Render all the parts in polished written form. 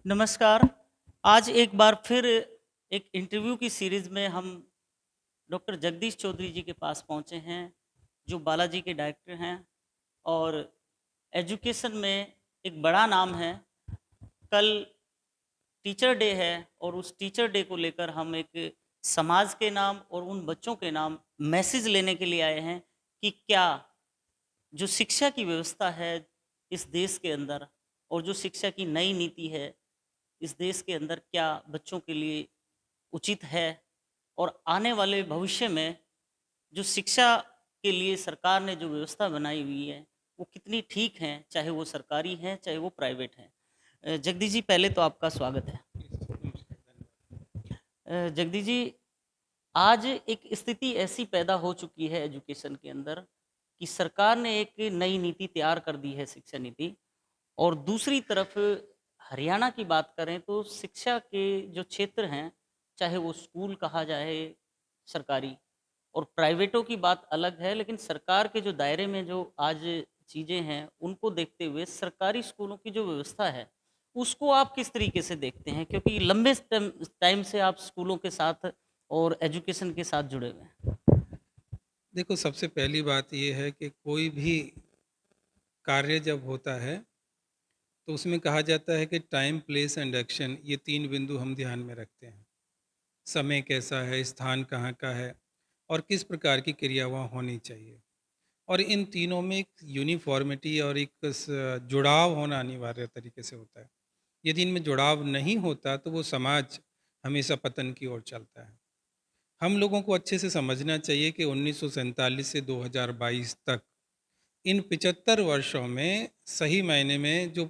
नमस्कार। आज एक बार फिर एक इंटरव्यू की सीरीज़ में हम डॉक्टर जगदीश चौधरी जी के पास पहुँचे हैं, जो बालाजी के डायरेक्टर हैं और एजुकेशन में एक बड़ा नाम है। कल टीचर डे है और उस टीचर डे को लेकर हम एक समाज के नाम और उन बच्चों के नाम मैसेज लेने के लिए आए हैं कि क्या जो शिक्षा की व्यवस्था है इस देश के अंदर और जो शिक्षा की नई नीति है इस देश के अंदर क्या बच्चों के लिए उचित है और आने वाले भविष्य में जो शिक्षा के लिए सरकार ने जो व्यवस्था बनाई हुई है वो कितनी ठीक है, चाहे वो सरकारी है चाहे वो प्राइवेट है। जगदीश जी, पहले तो आपका स्वागत है। जगदीश जी, आज एक स्थिति ऐसी पैदा हो चुकी है एजुकेशन के अंदर कि सरकार ने एक नई नीति तैयार कर दी है, शिक्षा नीति। और दूसरी तरफ हरियाणा की बात करें तो शिक्षा के जो क्षेत्र हैं, चाहे वो स्कूल कहा जाए सरकारी और प्राइवेटों की बात अलग है, लेकिन सरकार के जो दायरे में जो आज चीज़ें हैं, उनको देखते हुए सरकारी स्कूलों की जो व्यवस्था है, उसको आप किस तरीके से देखते हैं? क्योंकि लंबे टाइम से आप स्कूलों के साथ और एजुकेशन के साथ जुड़े हुए हैं। देखो, सबसे पहली बात ये है कि कोई भी कार्य जब होता है तो उसमें कहा जाता है कि टाइम, प्लेस एंड एक्शन, ये 3 बिंदु हम ध्यान में रखते हैं। समय कैसा है, स्थान कहाँ का है और किस प्रकार की क्रिया वहाँ होनी चाहिए। और इन तीनों में एक यूनिफ़ॉर्मिटी और एक जुड़ाव होना अनिवार्य तरीके से होता है। यदि इनमें जुड़ाव नहीं होता तो वो समाज हमेशा पतन की ओर चलता है। हम लोगों को अच्छे से समझना चाहिए कि 1947 से 2022 तक इन 75 वर्षों में सही मायने में जो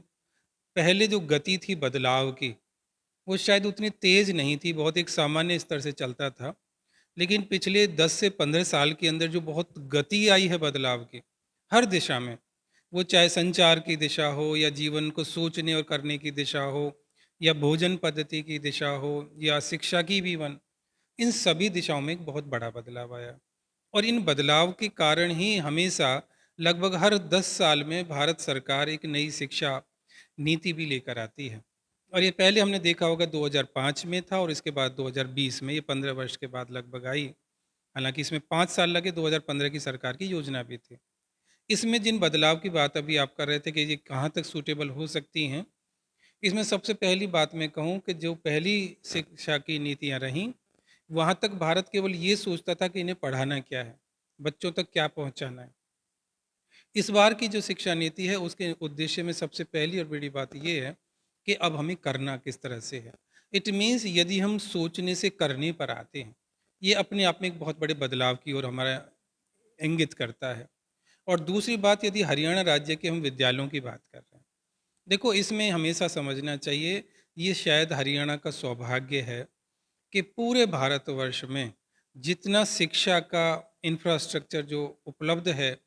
पहले जो गति थी बदलाव की, वो शायद उतनी तेज़ नहीं थी, बहुत एक सामान्य स्तर से चलता था। लेकिन पिछले 10 से 15 साल के अंदर जो बहुत गति आई है बदलाव की, हर दिशा में, वो चाहे संचार की दिशा हो या जीवन को सोचने और करने की दिशा हो या भोजन पद्धति की दिशा हो या शिक्षा की भी इन सभी दिशाओं में एक बहुत बड़ा बदलाव आया। और इन बदलाव के कारण ही हमेशा लगभग हर 10 साल में भारत सरकार एक नई शिक्षा नीति भी लेकर आती है। और ये पहले हमने देखा होगा 2005 में था और इसके बाद 2020 में, ये 15 वर्ष के बाद लगभग आई। हालांकि इसमें 5 साल लगे, 2015 की सरकार की योजना भी थी। इसमें जिन बदलाव की बात अभी आप कर रहे थे कि ये कहाँ तक सूटेबल हो सकती हैं, इसमें सबसे पहली बात मैं कहूँ कि जो पहली शिक्षा की नीतियाँ रहीं, वहाँ तक भारत केवल ये सोचता था कि इन्हें पढ़ाना क्या है, बच्चों तक क्या पहुँचाना है। इस बार की जो शिक्षा नीति है उसके उद्देश्य में सबसे पहली और बड़ी बात ये है कि अब हमें करना किस तरह से है। इट मीन्स यदि हम सोचने से करने पर आते हैं, ये अपने आप में एक बहुत बड़े बदलाव की ओर हमारा इंगित करता है। और दूसरी बात, यदि हरियाणा राज्य के हम विद्यालयों की बात कर रहे हैं, देखो इसमें हमेशा समझना चाहिए, ये शायद हरियाणा का सौभाग्य है कि पूरे भारतवर्ष में जितना शिक्षा का इंफ्रास्ट्रक्चर जो उपलब्ध है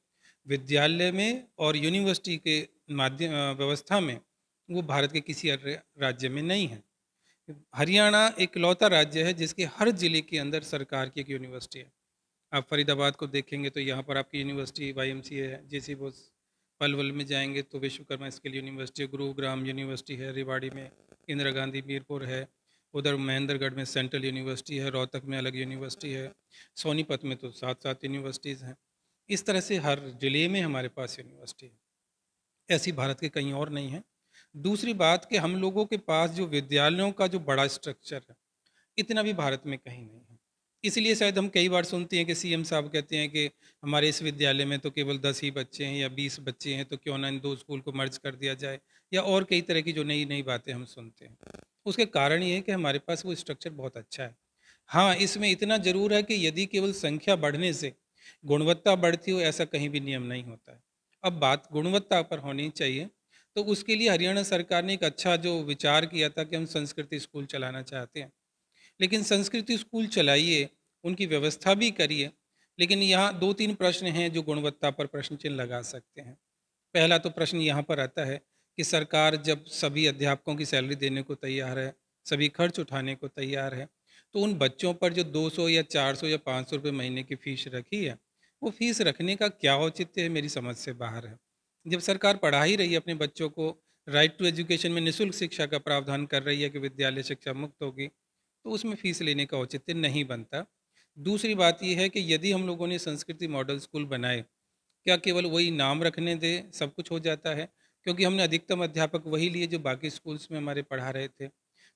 विद्यालय में और यूनिवर्सिटी के माध्यम व्यवस्था में, वो भारत के किसी अन्य राज्य में नहीं है। हरियाणा एक लौता राज्य है जिसके हर जिले के अंदर सरकार की एक यूनिवर्सिटी है। आप फरीदाबाद को देखेंगे तो यहाँ पर आपकी यूनिवर्सिटी YMCA है, JC बोस। पलवल में जाएंगे तो विश्वकर्मा स्किल यूनिवर्सिटी है, गुरुग्राम यूनिवर्सिटी है, रेवाड़ी में इंदिरा गांधी मीरपुर है, उधर महेंद्रगढ़ में सेंट्रल यूनिवर्सिटी है, रोहतक में अलग यूनिवर्सिटी है, सोनीपत में तो 7 यूनिवर्सिटीज़ हैं। इस तरह से हर जिले में हमारे पास यूनिवर्सिटी है। ऐसी भारत के कहीं और नहीं है। दूसरी बात कि हम लोगों के पास जो विद्यालयों का जो बड़ा स्ट्रक्चर है, इतना भी भारत में कहीं नहीं है। इसलिए शायद हम कई बार सुनते हैं कि सीएम साहब कहते हैं कि हमारे इस विद्यालय में तो केवल 10 ही बच्चे हैं या 20 बच्चे हैं, तो क्यों ना इन 2 स्कूल को मर्ज कर दिया जाए, या और कई तरह की जो नई-नई बातें हम सुनते हैं। उसके कारण ये है कि हमारे पास वो स्ट्रक्चर बहुत अच्छा है। हाँ, इसमें इतना ज़रूर है कि यदि केवल संख्या बढ़ने से गुणवत्ता बढ़ती हो, ऐसा कहीं भी नियम नहीं होता है। अब बात गुणवत्ता पर होनी चाहिए, तो उसके लिए हरियाणा सरकार ने एक अच्छा जो विचार किया था कि हम संस्कृति स्कूल चलाना चाहते हैं। लेकिन संस्कृति स्कूल चलाइए, उनकी व्यवस्था भी करिए, लेकिन यहाँ 2-3 प्रश्न हैं जो गुणवत्ता पर प्रश्न चिन्ह लगा सकते हैं। पहला तो प्रश्न यहाँ पर आता है कि सरकार जब सभी अध्यापकों की सैलरी देने को तैयार है, सभी खर्च उठाने को तैयार है, तो उन बच्चों पर जो 200 या 400 या 500 रुपये महीने की फ़ीस रखी है, वो फ़ीस रखने का क्या औचित्य है, मेरी समझ से बाहर है। जब सरकार पढ़ा ही रही है अपने बच्चों को राइट टू एजुकेशन में निःशुल्क शिक्षा का प्रावधान कर रही है कि विद्यालय शिक्षा मुक्त होगी, तो उसमें फ़ीस लेने का औचित्य नहीं बनता। दूसरी बात ये है कि यदि हम लोगों ने संस्कृति मॉडल स्कूल बनाए, क्या केवल वही नाम रखने दें, सब कुछ हो जाता है? क्योंकि हमने अधिकतम अध्यापक वही लिए जो बाकी स्कूल्स में हमारे पढ़ा रहे थे।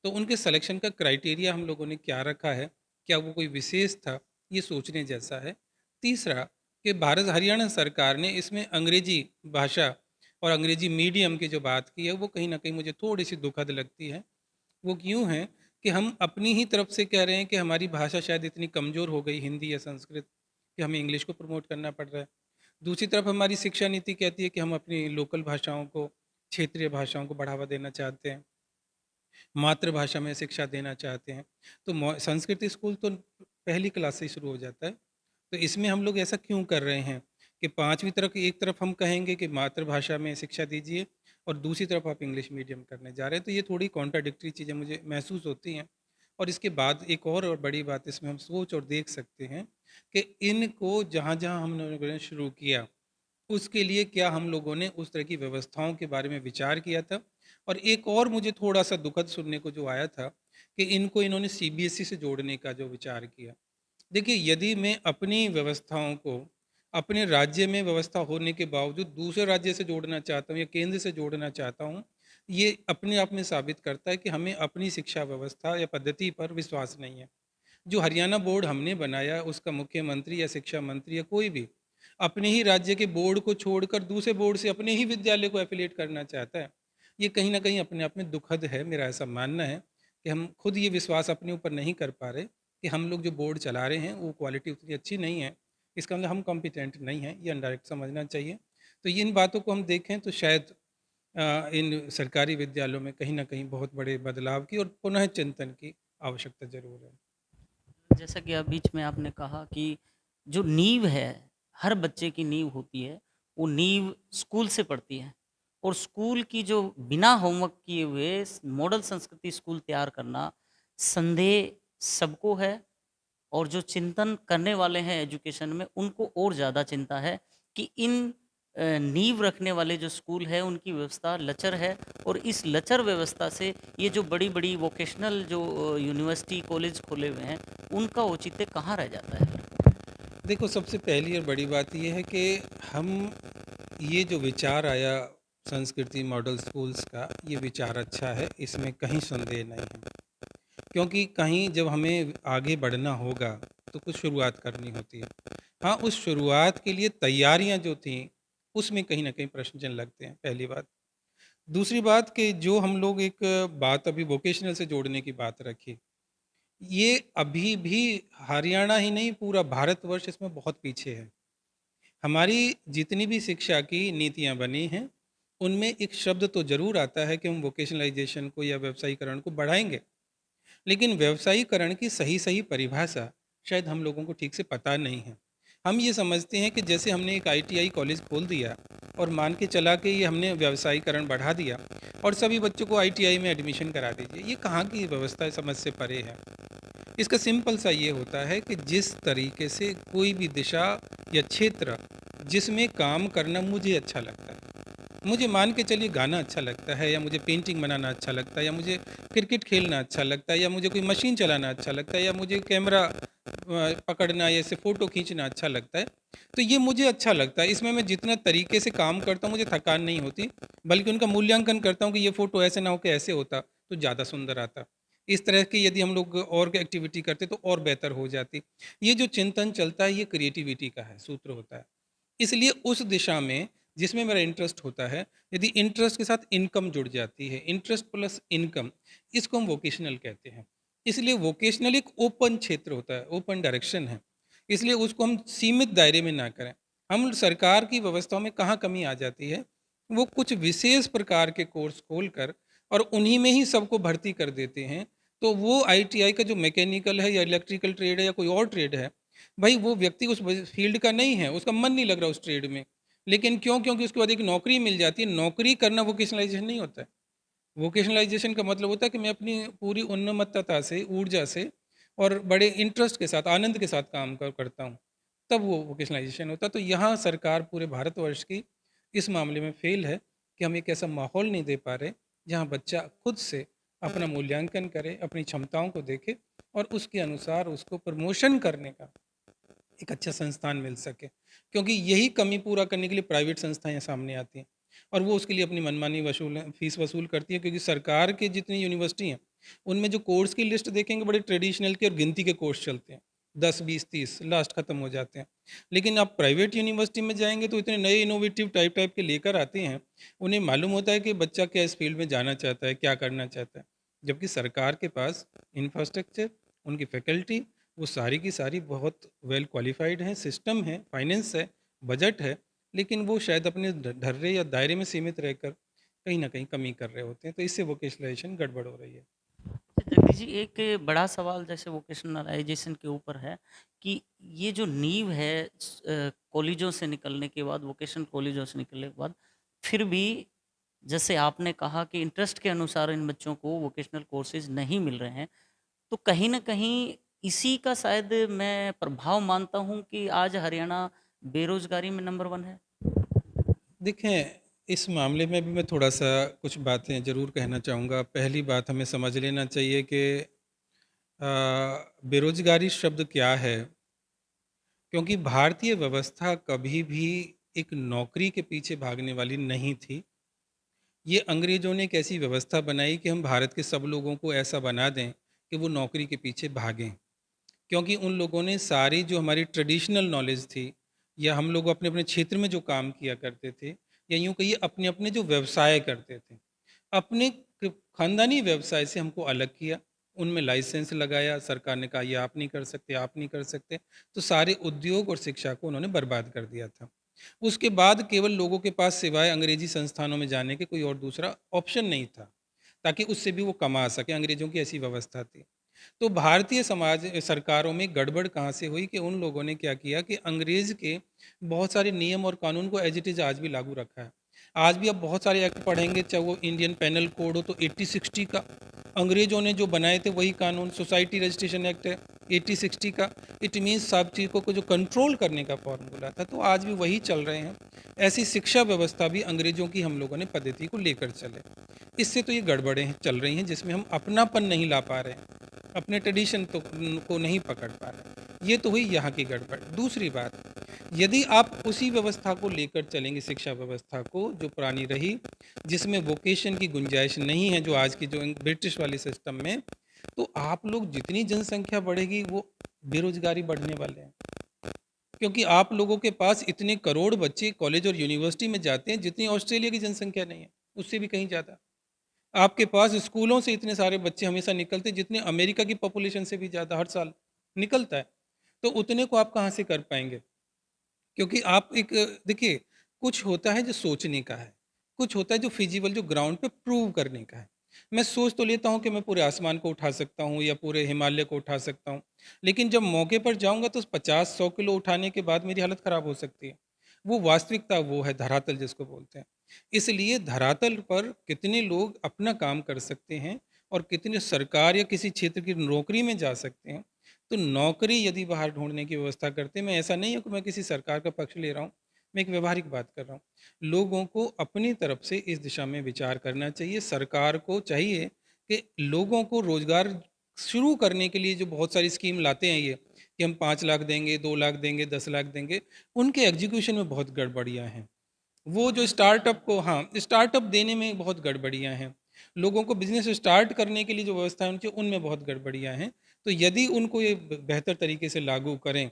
तो उनके सिलेक्शन का क्राइटेरिया हम लोगों ने क्या रखा है? क्या वो कोई विशेष था? ये सोचने जैसा है। तीसरा, कि भारत हरियाणा सरकार ने इसमें अंग्रेजी भाषा और अंग्रेजी मीडियम की जो बात की है, वो कहीं न कहीं मुझे थोड़ी-सी दुखद लगती है। वो क्यों है कि हम अपनी ही तरफ से कह रहे हैं कि हमारी भाषा शायद इतनी कमज़ोर हो गई, हिंदी या संस्कृत, कि हमें इंग्लिश को प्रमोट करना पड़ रहा है। दूसरी तरफ हमारी शिक्षा नीति कहती है कि हम अपनी लोकल भाषाओं को, क्षेत्रीय भाषाओं को बढ़ावा देना चाहते हैं, मातृभाषा में शिक्षा देना चाहते हैं। तो संस्कृत स्कूल तो पहली क्लास से ही शुरू हो जाता है। तो इसमें हम लोग ऐसा क्यों कर रहे हैं कि पांचवी तरफ एक तरफ हम कहेंगे कि मातृभाषा में शिक्षा दीजिए और दूसरी तरफ आप इंग्लिश मीडियम करने जा रहे हैं, तो ये थोड़ी कॉन्ट्राडिक्टरी चीज़ें मुझे महसूस होती हैं। और इसके बाद एक और बड़ी बात इसमें हम सोच और देख सकते हैं कि इनको जहाँ जहाँ हम लोगों ने शुरू किया, उसके लिए क्या हम लोगों ने उस तरह की व्यवस्थाओं के बारे में विचार किया था? और एक और मुझे थोड़ा-सा दुखद सुनने को जो आया था कि इन्होंने सीबीएसई से जोड़ने का जो विचार किया। देखिए, यदि मैं अपनी व्यवस्थाओं को अपने राज्य में व्यवस्था होने के बावजूद दूसरे राज्य से जोड़ना चाहता हूँ या केंद्र से जोड़ना चाहता हूँ, ये अपने आप में साबित करता है कि हमें अपनी शिक्षा व्यवस्था या पद्धति पर विश्वास नहीं है। जो हरियाणा बोर्ड हमने बनाया, उसका मुख्यमंत्री या शिक्षा मंत्री या कोई भी अपने ही राज्य के बोर्ड को छोड़कर दूसरे बोर्ड से अपने ही विद्यालय को एफिलिएट करना चाहता है। ये कहीं न कहीं अपने आप में दुखद है, मेरा ऐसा मानना है कि हम खुद ये विश्वास अपने ऊपर नहीं कर पा रहे कि हम लोग जो बोर्ड चला रहे हैं, वो क्वालिटी उतनी अच्छी नहीं है। इसका मतलब हम कॉम्पिटेंट नहीं हैं, ये इनडायरेक्ट समझना चाहिए। तो इन बातों को हम देखें तो शायद इन सरकारी विद्यालयों में कहीं न कहीं बहुत बड़े बदलाव की और पुनः चिंतन की आवश्यकता ज़रूर है। जैसा कि बीच में आपने कहा कि जो नींव है, हर बच्चे की नींव होती है, वो नींव स्कूल से पड़ती है और स्कूल की जो बिना होमवर्क किए हुए मॉडल संस्कृति स्कूल तैयार करना, संदेह सबको है और जो चिंतन करने वाले हैं एजुकेशन में, उनको और ज़्यादा चिंता है कि इन नींव रखने वाले जो स्कूल है, उनकी व्यवस्था लचर है और इस लचर व्यवस्था से ये जो बड़ी-बड़ी वोकेशनल जो यूनिवर्सिटी, कॉलेज खोले हुए हैं, उनका औचित्य कहाँ रह जाता है? देखो, सबसे पहली और बड़ी बात ये है कि हम ये जो विचार आया संस्कृति मॉडल स्कूल्स का, ये विचार अच्छा है, इसमें कहीं संदेह नहीं है। क्योंकि कहीं जब हमें आगे बढ़ना होगा, तो कुछ शुरुआत करनी होती है। हाँ, उस शुरुआत के लिए तैयारियाँ जो थीं, उसमें कहीं न कहीं प्रश्न चिन्ह लगते हैं, पहली बात। दूसरी बात कि जो हम लोग एक बात अभी वोकेशनल से जोड़ने की बात रखी, ये अभी भी हरियाणा ही नहीं, पूरा भारतवर्ष इसमें बहुत पीछे है। हमारी जितनी भी शिक्षा की नीतियाँ बनी हैं, उनमें एक शब्द तो ज़रूर आता है कि हम वोकेशनलाइज़ेशन को या व्यावसायीकरण को बढ़ाएँगे। लेकिन व्यावसायीकरण की सही-सही परिभाषा शायद हम लोगों को ठीक से पता नहीं है। हम ये समझते हैं कि जैसे हमने एक आईटीआई कॉलेज खोल दिया और मान के चला कि ये हमने व्यावसायीकरण बढ़ा दिया और सभी बच्चों को आईटीआई में एडमिशन करा दीजिए। ये कहाँ की व्यवस्था समझ से परे है। इसका सिंपल सा ये होता है कि जिस तरीके से कोई भी दिशा या क्षेत्र जिसमें काम करना मुझे अच्छा लगता है, मुझे मान के चलिए गाना अच्छा लगता है या मुझे पेंटिंग बनाना अच्छा लगता है या मुझे क्रिकेट खेलना अच्छा लगता है या मुझे कोई मशीन चलाना अच्छा लगता है या मुझे कैमरा पकड़ना या ऐसे फ़ोटो खींचना अच्छा लगता है। तो ये मुझे अच्छा लगता है, इसमें मैं जितना तरीके से काम करता हूँ मुझे थकान नहीं होती, बल्कि उनका मूल्यांकन करता हूँ कि ये फ़ोटो ऐसे ना हो के ऐसे होता तो ज़्यादा सुंदर आता। इस तरह की यदि हम लोग और एक्टिविटी करते तो और बेहतर हो जाती। ये जो चिंतन चलता है ये क्रिएटिविटी का है, सूत्र होता है। इसलिए उस दिशा में जिसमें मेरा इंटरेस्ट होता है, यदि इंटरेस्ट के साथ इनकम जुड़ जाती है, इंटरेस्ट प्लस इनकम, इसको हम वोकेशनल कहते हैं। इसलिए वोकेशनल एक ओपन क्षेत्र होता है, ओपन डायरेक्शन है। इसलिए उसको हम सीमित दायरे में ना करें। हम सरकार की व्यवस्थाओं में कहाँ कमी आ जाती है, वो कुछ विशेष प्रकार के कोर्स खोलकर और उन्हीं में ही सबको भर्ती कर देते हैं। तो वो आईटीआई का जो मैकेनिकल है या इलेक्ट्रिकल ट्रेड है या कोई और ट्रेड है, भाई वो व्यक्ति उस फील्ड का नहीं है, उसका मन नहीं लग रहा उस ट्रेड में। लेकिन क्यों? क्योंकि उसके बाद एक नौकरी मिल जाती है, नौकरी करना वोकेशनलाइज़ेशन नहीं होता है। वोकेशनलाइज़ेशन का मतलब होता है कि मैं अपनी पूरी उन्नमत्तता से, ऊर्जा से और बड़े इंटरेस्ट के साथ, आनंद के साथ काम करता हूँ, तब वो वोकेशनलाइज़ेशन होता है। तो यहाँ सरकार पूरे भारतवर्ष की इस मामले में फ़ेल है। कि हम एक ऐसा माहौल नहीं दे पा रहे जहाँ बच्चा खुद से अपना मूल्यांकन करे, अपनी क्षमताओं को देखे और उसके अनुसार उसको प्रमोशन करने का एक अच्छा संस्थान मिल सके। क्योंकि यही कमी पूरा करने के लिए प्राइवेट संस्थाएँ सामने आती हैं और वो उसके लिए अपनी मनमानी फ़ीस वसूल करती है, क्योंकि सरकार की जितनी यूनिवर्सिटी हैं, उनमें जो कोर्स की लिस्ट देखेंगे बड़े ट्रेडिशनल के और गिनती के कोर्स चलते हैं। 10, 20, 30 लास्ट खत्म हो जाते हैं। लेकिन आप प्राइवेट यूनिवर्सिटी में जाएँगे तो इतने नए इनोवेटिव टाइप टाइप के लेकर आते हैं, उन्हें मालूम होता है कि बच्चा क्या इस फ़ील्ड में जाना चाहता है, क्या करना चाहता है। जबकि सरकार के पास इंफ्रास्ट्रक्चर, उनकी फैकल्टी, वो सारी की सारी बहुत वेल क्वालिफ़ाइड हैं, सिस्टम है, फाइनेंस है, बजट है, लेकिन वो शायद अपने ढर्रे या दायरे में सीमित रहकर कहीं न कहीं कमी कर रहे होते हैं, तो इससे वोकेशनलाइज़ेशन गड़बड़ हो रही है। जगदीश जी, एक बड़ा सवाल जैसे वोकेशनलाइजेशन के ऊपर है कि ये जो नींव है कॉलेजों से निकलने के बाद, वोकेशनल कॉलेजों से निकलने के बाद, फिर भी जैसे आपने कहा कि इंटरेस्ट के अनुसार इन बच्चों को वोकेशनल कोर्सेज नहीं मिल रहे हैं, तो कहीं न कहीं इसी का शायद मैं प्रभाव मानता हूँ कि आज हरियाणा बेरोज़गारी में नंबर 1 है। देखें, इस मामले में भी मैं थोड़ा-सा कुछ बातें ज़रूर कहना चाहूँगा। पहली बात हमें समझ लेना चाहिए कि बेरोज़गारी शब्द क्या है? क्योंकि भारतीय व्यवस्था कभी भी एक नौकरी के पीछे भागने वाली नहीं थी। ये अंग्रेज़ों ने एक ऐसी व्यवस्था बनाई कि हम भारत के सब लोगों को ऐसा बना दें कि वो नौकरी के पीछे भागें। क्योंकि उन लोगों ने सारी जो हमारी ट्रेडिशनल नॉलेज थी या हम लोग अपने-अपने क्षेत्र में जो काम किया करते थे या यूँ कहिए अपने-अपने जो व्यवसाय करते थे, अपने क खानदानी व्यवसाय से हमको अलग किया, उनमें लाइसेंस लगाया, सरकार ने कहा ये आप नहीं कर सकते, आप नहीं कर सकते, तो सारे उद्योग और शिक्षा को उन्होंने बर्बाद कर दिया था। उसके बाद केवल लोगों के पास सिवाय अंग्रेजी संस्थानों में जाने के कोई और दूसरा ऑप्शन नहीं था, ताकि उससे भी वो कमा सकें, अंग्रेज़ों की ऐसी व्यवस्था थी। तो भारतीय समाज सरकारों में गड़बड़ कहाँ से हुई कि उन लोगों ने क्या किया कि अंग्रेज़ के बहुत सारे नियम और कानून को एज़ इट इज़ आज भी लागू रखा है। आज भी आप बहुत सारे एक्ट पढ़ेंगे, चाहे वो इंडियन पेनल कोड हो तो 80-60 का, अंग्रेज़ों ने जो बनाए थे वही कानून, सोसाइटी रजिस्ट्रेशन एक्ट है 80-60 का। इट मीन्स सब चीज़ों को जो कंट्रोल करने का फ़ॉर्मूला था, तो आज भी वही चल रहे हैं। ऐसी शिक्षा व्यवस्था भी अंग्रेज़ों की हम लोगों ने पद्धति को लेकर चले। इससे तो ये गड़बड़ें चल रही हैं जिसमें हम अपनापन नहीं ला पा रहे हैं, अपने ट्रेडिशन तो को नहीं पकड़ पा रहे। ये तो हुई यहाँ की गड़बड़। दूसरी बात, यदि आप उसी व्यवस्था को लेकर चलेंगे, शिक्षा व्यवस्था को जो पुरानी रही, जिसमें वोकेशन की गुंजाइश नहीं है जो आज की जो ब्रिटिश वाले सिस्टम में, तो आप लोग जितनी जनसंख्या बढ़ेगी वो बेरोज़गारी बढ़ने वाले हैं। क्योंकि आप लोगों के पास इतने करोड़ बच्चे कॉलेज और यूनिवर्सिटी में जाते हैं जितनी ऑस्ट्रेलिया की जनसंख्या नहीं है, उससे भी कहीं ज़्यादा। आपके पास स्कूलों से इतने सारे बच्चे हमेशा निकलते हैं जितने अमेरिका की पॉपुलेशन से भी ज़्यादा हर साल निकलता है। तो उतने को आप कहाँ से कर पाएँगे? क्योंकि आप एक देखिए, कुछ होता है जो सोचने का है, कुछ होता है जो फिजिबल जो ग्राउंड पे प्रूव करने का है। मैं सोच तो लेता हूँ कि मैं पूरे आसमान को उठा सकता हूँ या पूरे हिमालय को उठा सकता हूँ, लेकिन जब मौके पर जाऊँगा तो 50-100 किलो उठाने के बाद मेरी हालत ख़राब हो सकती है। वो वास्तविकता वो है धरातल जिसको बोलते हैं। इसलिए धरातल पर कितने लोग अपना काम कर सकते हैं और कितने सरकार या किसी क्षेत्र की नौकरी में जा सकते हैं, तो नौकरी यदि बाहर ढूँढने की व्यवस्था करते हैं, मैं ऐसा नहीं है कि मैं किसी सरकार का पक्ष ले रहा हूँ, मैं एक व्यावहारिक बात कर रहा हूँ। लोगों को अपनी तरफ से इस दिशा में विचार करना चाहिए। सरकार को चाहिए कि लोगों को रोज़गार शुरू करने के लिए जो बहुत सारी स्कीम लाते हैं ये, कि हम 5 लाख देंगे, 2 लाख देंगे, 10 लाख देंगे, उनके एग्ज़ीक्यूशन में बहुत गड़बड़ियाँ हैं। वो जो स्टार्टअप को हाँ, स्टार्टअप देने में बहुत गड़बड़ियाँ हैं। लोगों को बिज़नेस स्टार्ट करने के लिए जो व्यवस्था है उनकी, उनमें बहुत गड़बड़ियाँ हैं। तो यदि उनको ये बेहतर तरीके से लागू करें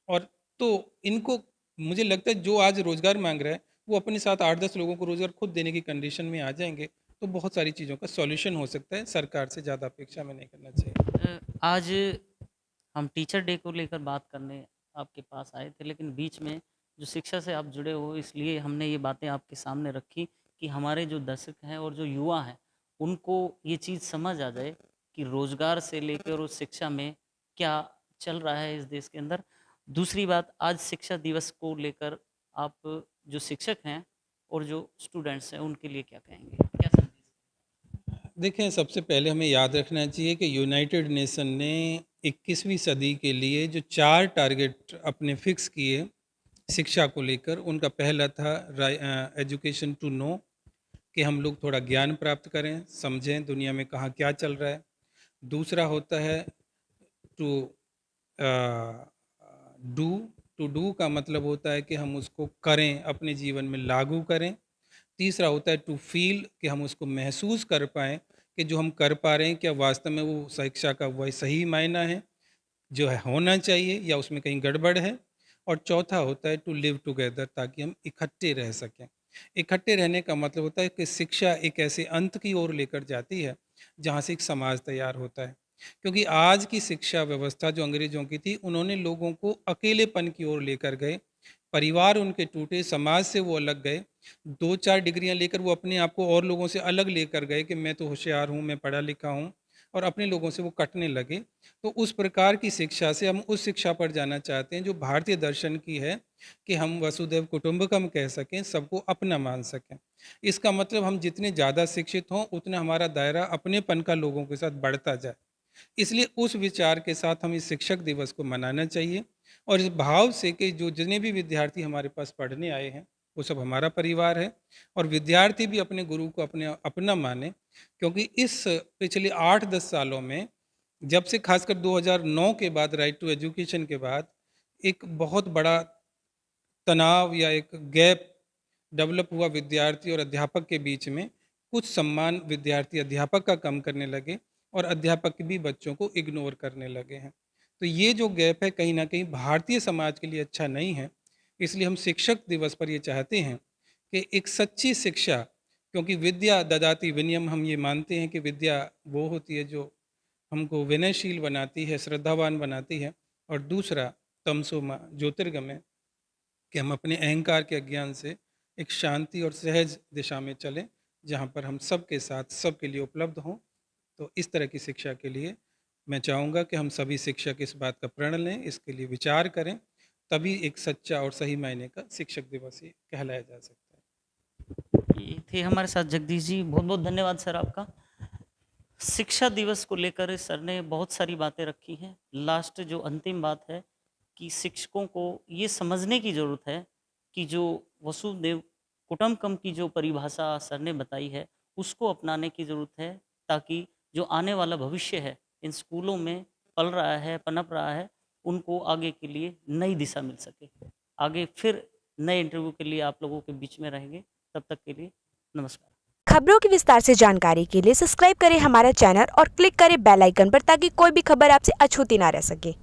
और तो इनको मुझे लगता है जो आज रोज़गार माँग रहा है, वो अपने साथ 8-10 लोगों को रोज़गार खुद देने की कंडीशन में आ जाएँगे, तो बहुत सारी चीज़ों का सॉल्यूशन हो सकता है। सरकार से ज़्यादा अपेक्षा हमें नहीं करना चाहिए। आज हम टीचर डे को लेकर बात करने आपके पास आए थे, लेकिन बीच में जो शिक्षा से आप जुड़े हो इसलिए हमने ये बातें आपके सामने रखी कि हमारे जो दर्शक हैं और जो युवा हैं, उनको ये चीज़ समझ आ जाए कि रोज़गार से लेकर और शिक्षा में क्या चल रहा है इस देश के अंदर। दूसरी बात, आज शिक्षा दिवस को लेकर आप जो शिक्षक हैं और जो स्टूडेंट्स हैं, उनके लिए क्या कहेंगे? क्या संदेश? देखें, सबसे पहले हमें याद रखना चाहिए कि यूनाइटेड नेशन ने 21वीं सदी के लिए जो 4 टारगेट अपने फिक्स किए शिक्षा को लेकर, उनका पहला था एजुकेशन टू नो, कि हम लोग थोड़ा ज्ञान प्राप्त करें, समझें दुनिया में कहाँ क्या चल रहा है। दूसरा होता है टू डू। टू डू का मतलब होता है कि हम उसको करें, अपने जीवन में लागू करें। तीसरा होता है टू फील, कि हम उसको महसूस कर पाएँ कि जो हम कर पा रहे हैं, क्या वास्तव में वो शिक्षा का वही सही मायना है, जो है होना चाहिए, या उसमें कहीं गड़बड़ है। और चौथा होता है टू लिव टुगेदर, ताकि हम इकट्ठे रह सकें। इकट्ठे रहने का मतलब होता है कि शिक्षा एक ऐसे अंत की ओर लेकर जाती है, जहाँ से एक समाज तैयार होता है। क्योंकि आज की शिक्षा व्यवस्था जो अंग्रेज़ों की थी, उन्होंने लोगों को अकेलेपन की ओर लेकर गए। परिवार उनके टूटे, समाज से वो अलग गए। 2-4 डिग्रियाँ लेकर वो अपने आप को और लोगों से अलग लेकर गए कि मैं तो होशियार हूँ, मैं पढ़ा लिखा हूँ, और अपने लोगों से वो कटने लगे। तो उस प्रकार की शिक्षा से हम उस शिक्षा पर जाना चाहते हैं जो भारतीय दर्शन की है, कि हम वसुधैव कुटुंबकम कह सकें, सबको अपना मान सकें। इसका मतलब हम जितने ज़्यादा शिक्षित हों, उतना हमारा दायरा अपनेपन का लोगों के साथ बढ़ता जाए। इसलिए उस विचार के साथ हमें शिक्षक दिवस को मनाना चाहिए, और इस भाव से कि जो जितने भी विद्यार्थी हमारे पास पढ़ने आए हैं, वो सब हमारा परिवार है, और विद्यार्थी भी अपने गुरु को अपने अपना माने। क्योंकि इस पिछले 8-10 सालों में, जब से खासकर 2009 के बाद, राइट टू एजुकेशन के बाद, एक बहुत बड़ा तनाव या एक गैप डेवलप हुआ विद्यार्थी और अध्यापक के बीच में। कुछ सम्मान विद्यार्थी अध्यापक का कम करने लगे, और अध्यापक भी बच्चों को इग्नोर करने लगे हैं। तो ये जो गैप है, कहीं ना कहीं भारतीय समाज के लिए अच्छा नहीं है। इसलिए हम शिक्षक दिवस पर ये चाहते हैं कि एक सच्ची शिक्षा, क्योंकि विद्या ददाति विनयम, हम ये मानते हैं कि विद्या वो होती है जो हमको विनयशील बनाती है, श्रद्धावान बनाती है। और दूसरा, तमसो माँ ज्योतिर्गमय, कि हम अपने अहंकार के अज्ञान से एक शांति और सहज दिशा में चलें, जहाँ पर हम सबके साथ सबके लिए उपलब्ध हों। तो इस तरह की शिक्षा के लिए मैं चाहूँगा कि हम सभी शिक्षक इस बात का प्रण लें, इसके लिए विचार करें, तभी एक सच्चा और सही मायने का शिक्षक दिवस ये कहलाया जा सकता है। ये थे हमारे साथ जगदीश जी, बहुत बहुत धन्यवाद सर आपका। शिक्षा दिवस को लेकर सर ने बहुत सारी बातें रखी हैं। लास्ट जो अंतिम बात है कि शिक्षकों को ये समझने की ज़रूरत है कि जो वसुदेव कुटुंबकम की जो परिभाषा सर ने बताई है, उसको अपनाने की ज़रूरत है, ताकि जो आने वाला भविष्य है, इन स्कूलों में पल रहा है, पनप रहा है, उनको आगे के लिए नई दिशा मिल सके। आगे फिर नए इंटरव्यू के लिए आप लोगों के बीच में रहेंगे। तब तक के लिए नमस्कार। खबरों की विस्तार से जानकारी के लिए सब्सक्राइब करें हमारा चैनल और क्लिक करें बेल आइकन पर, ताकि कोई भी खबर आपसे अछूती ना रह सके।